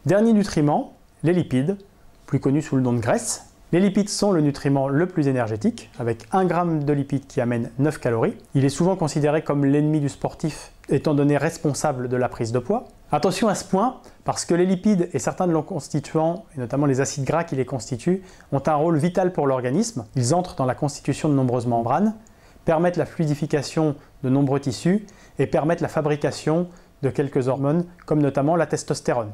Dernier nutriment, les lipides, plus connus sous le nom de graisse. Les lipides sont le nutriment le plus énergétique, avec 1 g de lipides qui amène 9 calories. Il est souvent considéré comme l'ennemi du sportif, étant donné responsable de la prise de poids. Attention à ce point, parce que les lipides et certains de leurs constituants, et notamment les acides gras qui les constituent, ont un rôle vital pour l'organisme. Ils entrent dans la constitution de nombreuses membranes, permettent la fluidification de nombreux tissus et permettent la fabrication de quelques hormones, comme notamment la testostérone.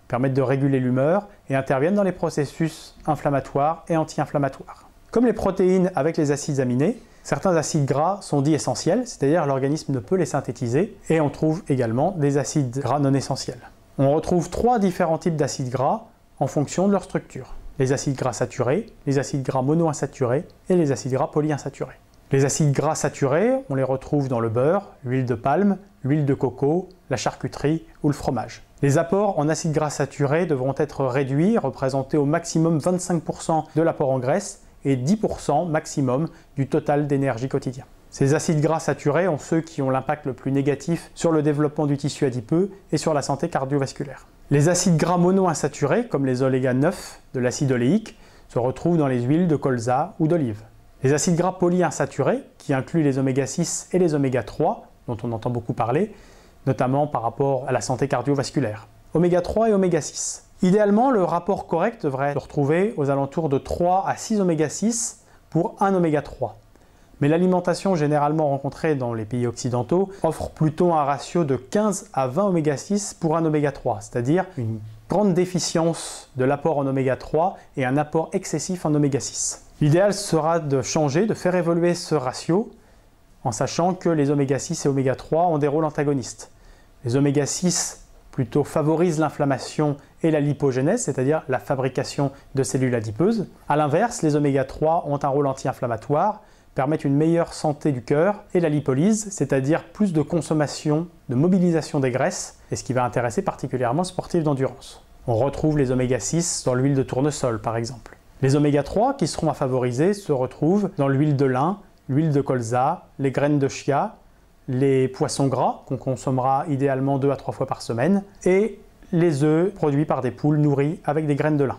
Permettent de réguler l'humeur et interviennent dans les processus inflammatoires et anti-inflammatoires. Comme les protéines avec les acides aminés, certains acides gras sont dits essentiels, c'est-à-dire l'organisme ne peut les synthétiser, et on trouve également des acides gras non essentiels. On retrouve 3 différents types d'acides gras en fonction de leur structure. Les acides gras saturés, les acides gras monoinsaturés et les acides gras polyinsaturés. Les acides gras saturés, on les retrouve dans le beurre, l'huile de palme, l'huile de coco, la charcuterie ou le fromage. Les apports en acides gras saturés devront être réduits, représentés au maximum 25% de l'apport en graisse et 10% maximum du total d'énergie quotidien. Ces acides gras saturés ont ceux qui ont l'impact le plus négatif sur le développement du tissu adipeux et sur la santé cardiovasculaire. Les acides gras monoinsaturés, comme les oméga 9 de l'acide oléique, se retrouvent dans les huiles de colza ou d'olive. Les acides gras polyinsaturés, qui incluent les oméga 6 et les oméga 3, dont on entend beaucoup parler, notamment par rapport à la santé cardiovasculaire. Oméga 3 et oméga 6. Idéalement, le rapport correct devrait se retrouver aux alentours de 3 à 6 oméga 6 pour 1 oméga 3. Mais l'alimentation généralement rencontrée dans les pays occidentaux offre plutôt un ratio de 15 à 20 oméga 6 pour 1 oméga 3, c'est-à-dire une grande déficience de l'apport en oméga 3 et un apport excessif en oméga 6. L'idéal sera de changer, de faire évoluer ce ratio en sachant que les oméga 6 et oméga 3 ont des rôles antagonistes. Les oméga 6 plutôt favorisent l'inflammation et la lipogénèse, c'est-à-dire la fabrication de cellules adipeuses. A l'inverse, les oméga 3 ont un rôle anti-inflammatoire, permettent une meilleure santé du cœur et la lipolyse, c'est-à-dire plus de consommation, de mobilisation des graisses, et ce qui va intéresser particulièrement les sportifs d'endurance. On retrouve les oméga 6 dans l'huile de tournesol par exemple. Les oméga 3 qui seront à favoriser se retrouvent dans l'huile de lin, l'huile de colza, les graines de chia, les poissons gras qu'on consommera idéalement 2 à 3 fois par semaine et les œufs produits par des poules nourries avec des graines de lin.